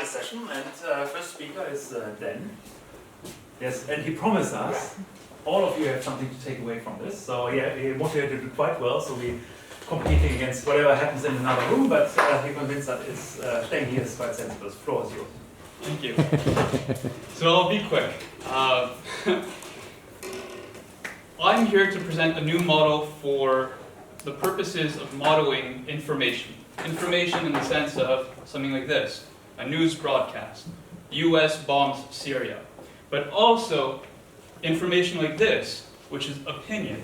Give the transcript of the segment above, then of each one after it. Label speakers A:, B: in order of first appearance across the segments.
A: final session, and first speaker is Dan. Yes, and he promised us, all of you have something to take away from this. So yeah, he motivated it quite well. So we're competing against whatever happens in another room, but he convinced that it's staying here is quite sensible. The floor is yours.
B: Thank you. So I'll be quick. I'm here to present a new model for the purposes of modeling information. Information in the sense of something like this, a news broadcast, US bombs Syria. But also information like this, which is opinion.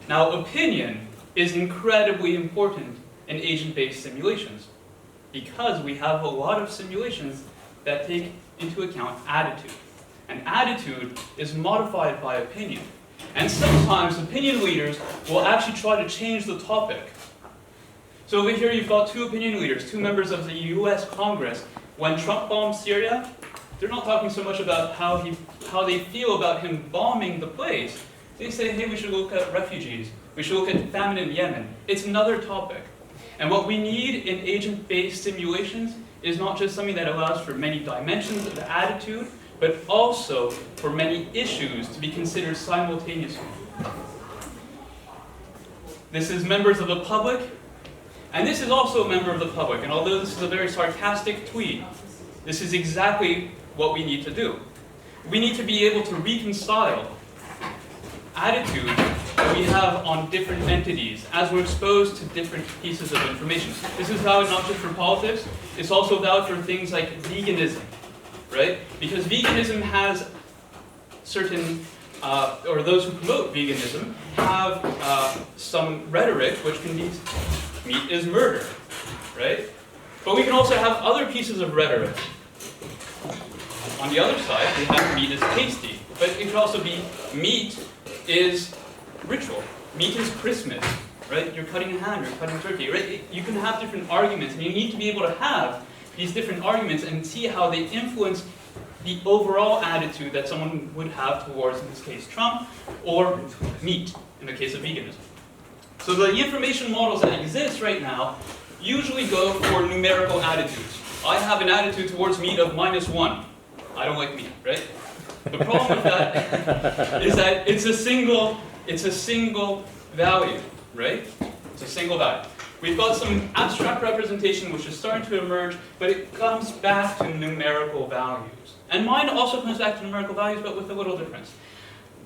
B: Now opinion is incredibly important in agent-based simulations because we have a lot of simulations that take into account attitude. And attitude is modified by opinion. And sometimes opinion leaders will actually try to change the topic. So over here you've got two opinion leaders, two members of the US Congress. When Trump bombed Syria, they're not talking so much about how they feel about him bombing the place. They say, hey, we should look at refugees. We should look at famine in Yemen. It's another topic. And what we need in agent-based simulations is not just something that allows for many dimensions of the attitude, but also for many issues to be considered simultaneously. This is members of the public, and this is also a member of the public. And although this is a very sarcastic tweet, this is exactly what we need to do. We need to be able to reconcile attitude that we have on different entities as we're exposed to different pieces of information. This is valid not just for politics, it's also valid for things like veganism, right? Because veganism has certain, or those who promote veganism have some rhetoric which can be, meat is murder, right? But we can also have other pieces of rhetoric. On the other side, we have meat is tasty, but it could also be meat is ritual. Meat is Christmas, right? You're cutting a ham, you're cutting turkey, right? You can have different arguments, and you need to be able to have these different arguments and see how they influence the overall attitude that someone would have towards, in this case, Trump, or meat, in the case of veganism. So the information models that exist right now usually go for numerical attitudes. I have an attitude towards meat of -1. I don't like meat, right? The problem with that is that it's a single value, right? It's a single value. We've got some abstract representation which is starting to emerge, but it comes back to numerical values. And mine also comes back to numerical values, but with a little difference,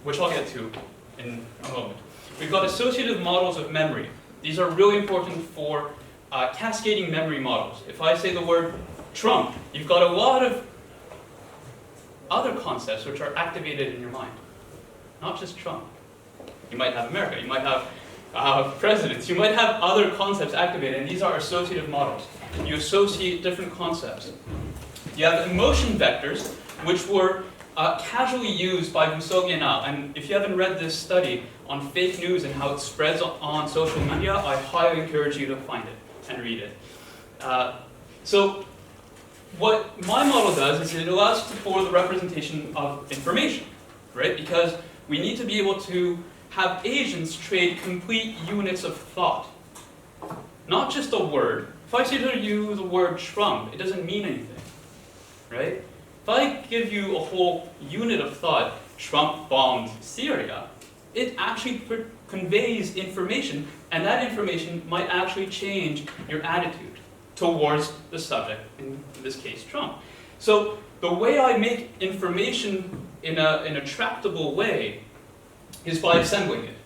B: which I'll get to in a moment. We've got associative models of memory. These are really important for cascading memory models. If I say the word Trump, you've got a lot of other concepts which are activated in your mind. Not just Trump. You might have America, you might have presidents, you might have other concepts activated, and these are associative models. You associate different concepts. You have emotion vectors, which were casually used by Musogi et al. And if you haven't read this study on fake news and how it spreads on social media, I highly encourage you to find it and read it. So what my model does is it allows for the representation of information, right? Because we need to be able to have agents trade complete units of thought. Not just a word. If I say to you the word Trump, it doesn't mean anything, right? If I give you a whole unit of thought, Trump bombed Syria, it actually conveys information, and that information might actually change your attitude towards the subject, in this case, Trump. So the way I make information in a tractable way is by assembling it,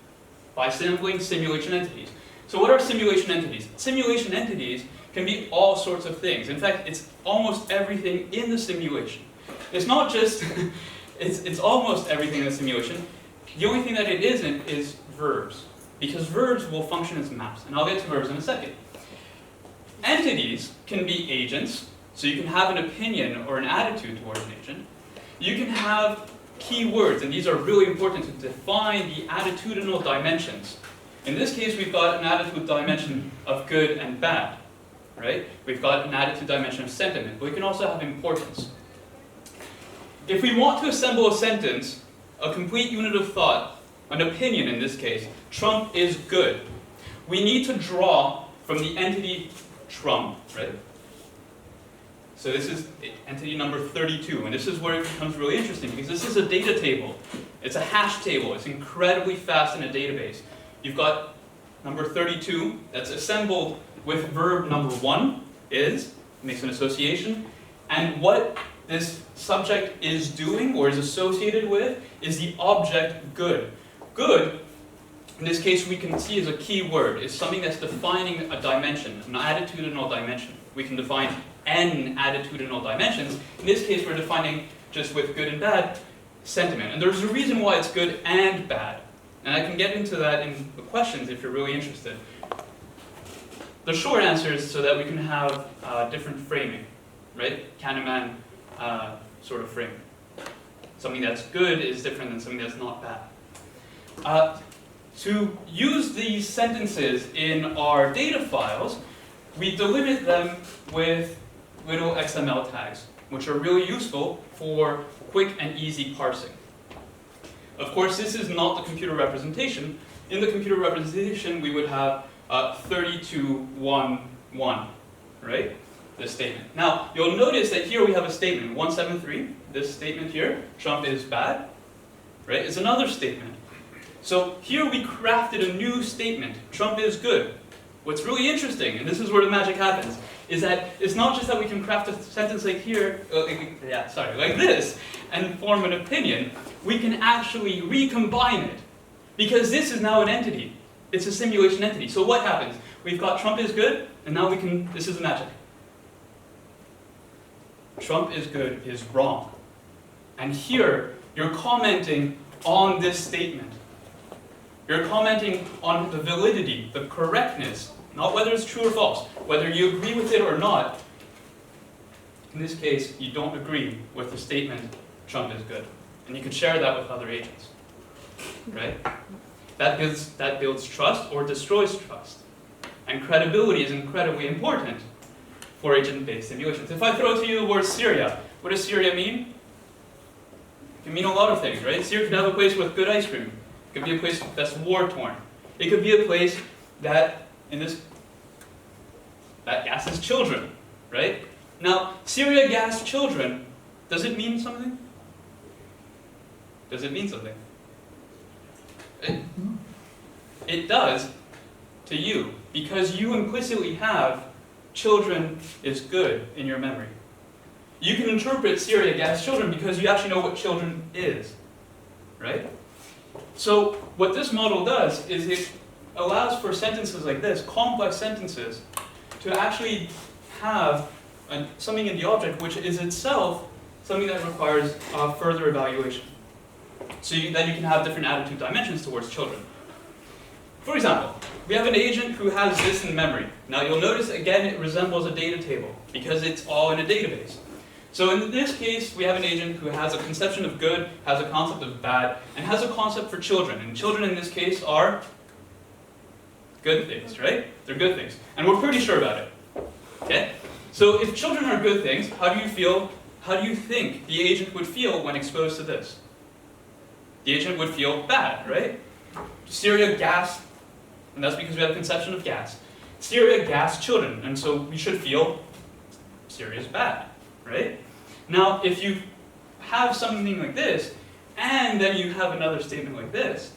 B: by assembling simulation entities. So what are simulation entities? Simulation entities can be all sorts of things. In fact, it's almost everything in the simulation. It's not just, it's almost everything in the simulation. The only thing that it isn't is verbs, because verbs will function as maps, and I'll get to verbs in a second. Entities can be agents, so you can have an opinion or an attitude towards an agent. You can have keywords, and these are really important to define the attitudinal dimensions. In this case, we've got an attitude dimension of good and bad, right? We've got an attitude dimension of sentiment, but we can also have importance. If we want to assemble a sentence, a complete unit of thought, an opinion in this case, Trump is good, we need to draw from the entity Trump, right? So this is entity number 32, and this is where it becomes really interesting, because this is a data table. It's a hash table. It's incredibly fast in a database. You've got number 32 that's assembled with verb number 1 is, makes an association, and what this subject is doing or is associated with is the object good. Good, in this case, we can see as a key word. It's something that's defining a dimension, an attitudinal dimension. We can define n attitudinal dimensions. In this case, we're defining, just with good and bad, sentiment. And there's a reason why it's good and bad. And I can get into that in the questions if you're really interested. The short answer is so that we can have different framing, right? Kahneman sort of framing. Something that's good is different than something that's not bad. To use these sentences in our data files, we delimit them with little XML tags, which are really useful for quick and easy parsing. Of course, this is not the computer representation. In the computer representation, we would have 3211, right? This statement. Now, you'll notice that here we have a statement, 173. This statement here, Trump is bad, right? It's another statement. So here we crafted a new statement, Trump is good. What's really interesting, and this is where the magic happens, is that it's not just that we can craft a sentence like here, like this, and form an opinion. We can actually recombine it, because this is now an entity. It's a simulation entity. So what happens? We've got Trump is good, and now we can, this is the magic. Trump is good is wrong. And here, you're commenting on this statement. You're commenting on the validity, the correctness, not whether it's true or false, whether you agree with it or not. In this case, you don't agree with the statement, Trump is good. And you could share that with other agents, right? That builds trust or destroys trust. And credibility is incredibly important for agent-based simulations. If I throw to you the word Syria, what does Syria mean? It can mean a lot of things, right? Syria could have a place with good ice cream. It could be a place that's war-torn. It could be a place that, that gasses children, right? Now, Syria gas children, does it mean something? Does it mean something? It does to you, because you implicitly have children is good in your memory. You can interpret Syria gas children because you actually know what children is, right? So what this model does is it allows for sentences like this, complex sentences, to actually have something in the object which is itself something that requires further evaluation. So then you can have different attitude dimensions towards children. For example, we have an agent who has this in memory. Now you'll notice again it resembles a data table because it's all in a database. So in this case, we have an agent who has a conception of good, has a concept of bad, and has a concept for children. And children in this case are good things, right? They're good things. And we're pretty sure about it. Okay? So if children are good things, how do you think the agent would feel when exposed to this? The agent would feel bad, right? Syria gas, and that's because we have a conception of gas. Syria gas children, and so we should feel Syria's bad, right? Now, if you have something like this, and then you have another statement like this,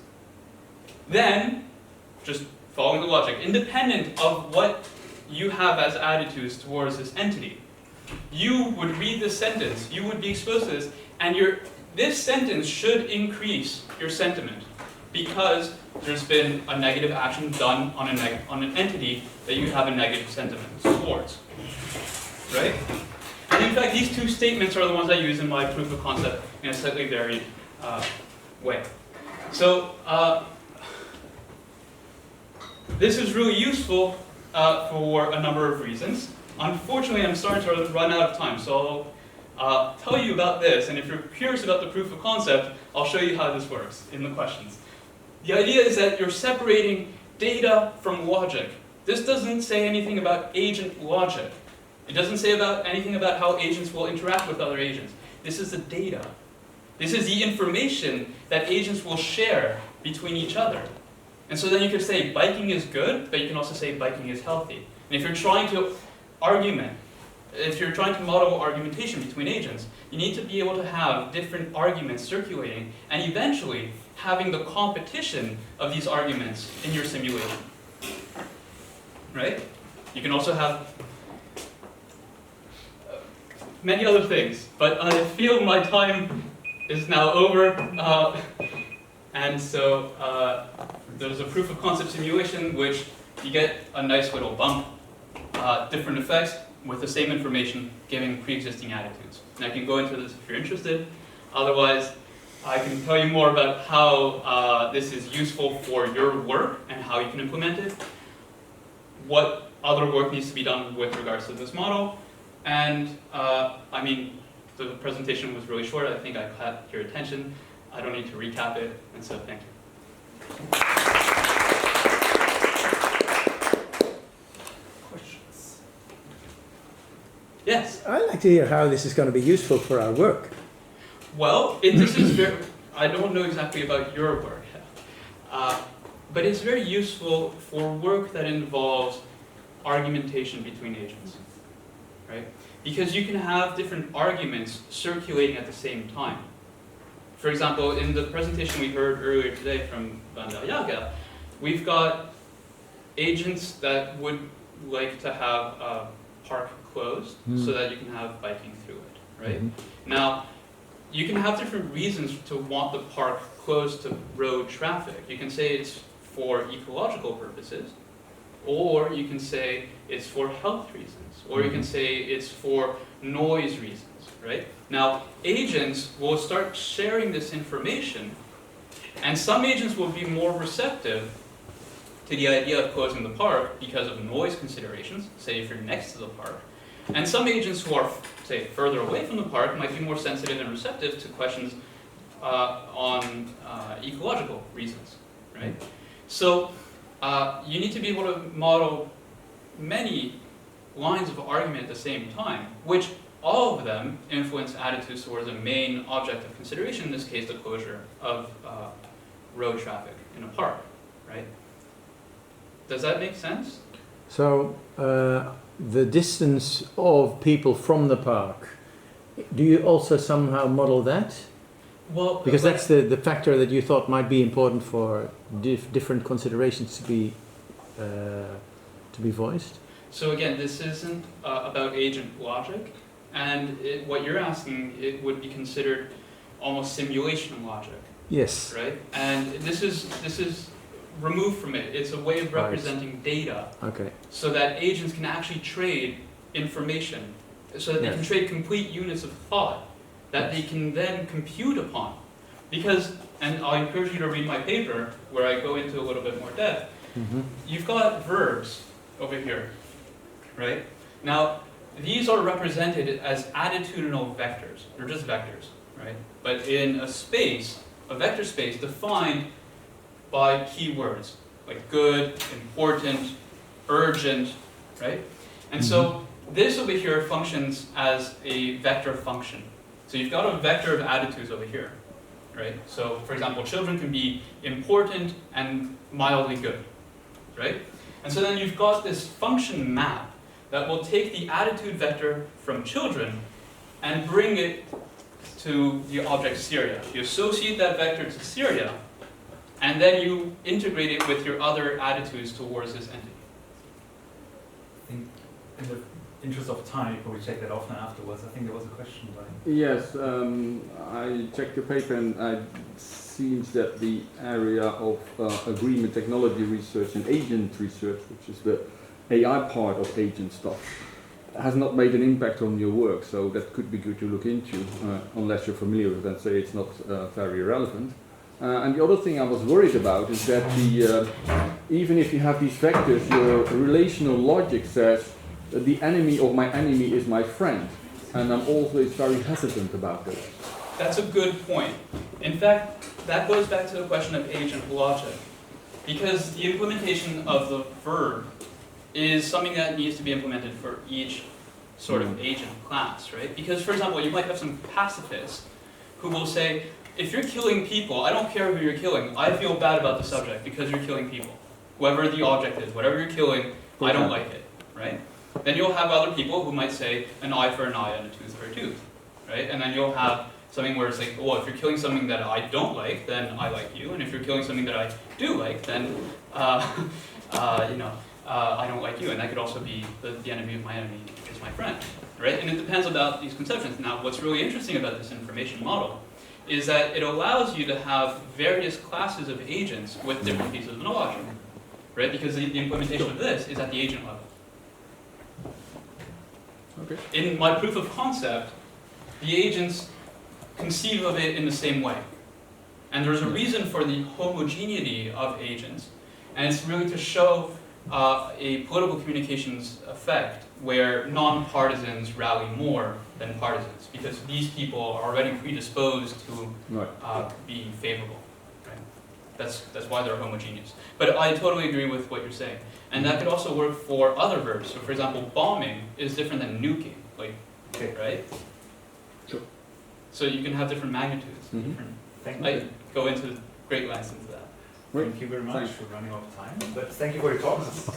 B: then, just following the logic, independent of what you have as attitudes towards this entity, you would read this sentence, you would be exposed to this, and this sentence should increase your sentiment because there's been a negative action done on an entity that you have a negative sentiment towards, right? And in fact, these two statements are the ones I use in my proof of concept in a slightly varied way. So this is really useful for a number of reasons. Unfortunately, I'm starting to run out of time, so I'll tell you about this, and if you're curious about the proof of concept, I'll show you how this works in the questions. The idea is that you're separating data from logic. This doesn't say anything about agent logic. It doesn't say anything about how agents will interact with other agents. This is the data. This is the information that agents will share between each other. And so then you could say biking is good, but you can also say biking is healthy. And if you're trying to argument if you're trying to model argumentation between agents, you need to be able to have different arguments circulating and eventually having the competition of these arguments in your simulation. Right? You can also have many other things, but I feel my time is now over, and so there's a proof of concept simulation which you get a nice little bump, different effects with the same information giving pre-existing attitudes. And I can go into this if you're interested. Otherwise, I can tell you more about how this is useful for your work and how you can implement it, what other work needs to be done with regards to this model, and I mean, the presentation was really short. I think I caught your attention. I don't need to recap it, and so thank you.
A: Questions?
B: Yes?
C: I'd like to hear how this is going to be useful for our work.
B: Well, this is very, I don't know exactly about your work, but it's very useful for work that involves argumentation between agents, right? Because you can have different arguments circulating at the same time. For example, in the presentation we heard earlier today from Van der Jager, we've got agents that would like to have a park closed so that you can have biking through it, right? Now, you can have different reasons to want the park closed to road traffic. You can say it's for ecological purposes, or you can say it's for health reasons, or you can say it's for noise reasons, right? Now, agents will start sharing this information, and some agents will be more receptive to the idea of closing the park because of noise considerations, say if you're next to the park. And some agents who are, say, further away from the park might be more sensitive and receptive to questions on ecological reasons, right? So you need to be able to model many lines of argument at the same time, which all of them influence attitudes towards a main object of consideration, in this case the closure of road traffic in a park, right? Does that make sense?
C: So, the distance of people from the park, do you also somehow model that?
B: Well,
C: Because that's the factor that you thought might be important for different considerations to be voiced?
B: So again, this isn't about agent logic, and what you're asking, it would be considered almost simulation logic,
C: Yes.
B: right? And this is removed from it. It's a way of representing data,
C: Okay.
B: so that agents can actually trade information, so that they can trade complete units of thought that they can then compute upon. Because, and I'll encourage you to read my paper where I go into a little bit more depth, you've got verbs over here, right? Now, these are represented as attitudinal vectors. They're just vectors, right? But in a space, a vector space defined by keywords, like good, important, urgent, right? And so this over here functions as a vector function. So you've got a vector of attitudes over here, right? So for example, children can be important and mildly good, right? And so then you've got this function map that will take the attitude vector from children and bring it to the object Syria. You associate that vector to Syria, and then you integrate it with your other attitudes towards this entity.
A: I think in the interest of time, you probably check that off now afterwards. I think there was a question by...
D: Yes, I checked your paper and it seems that the area of agreement technology research and agent research, which is the AI part of agent stuff, has not made an impact on your work, so that could be good to look into, unless you're familiar with it and say it's not very relevant. And the other thing I was worried about is that even if you have these vectors, your relational logic says that the enemy of my enemy is my friend, and I'm always very hesitant about that.
B: That's a good point. In fact, that goes back to the question of agent logic, because the implementation of the verb is something that needs to be implemented for each sort of agent class, right? Because, for example, you might have some pacifists who will say, if you're killing people, I don't care who you're killing, I feel bad about the subject because you're killing people. Whoever the object is, whatever you're killing, I don't like it, right? Then you'll have other people who might say an eye for an eye and a tooth for a tooth, right? And then you'll have something where it's like, well, if you're killing something that I don't like, then I like you, and if you're killing something that I do like, then I don't like you, and that could also be the enemy of my enemy is my friend, right? And it depends about these conceptions. Now, what's really interesting about this information model is that it allows you to have various classes of agents with different pieces of logic, right? Because the implementation of this is at the agent level.
D: Okay.
B: In my proof of concept, the agents conceive of it in the same way. And there's a reason for the homogeneity of agents, and it's really to show a political communications effect where non-partisans rally more than partisans, because these people are already predisposed to be favorable. Right? That's why they're homogeneous. But I totally agree with what you're saying. And that could also work for other verbs. So for example, bombing is different than nuking, right?
D: Sure.
B: So you can have different magnitudes.
D: Mm-hmm.
A: Thank you.
B: I go into great lengths into that.
A: Thank you very much
D: Thanks.
A: for running out of time. But thank you for your talks.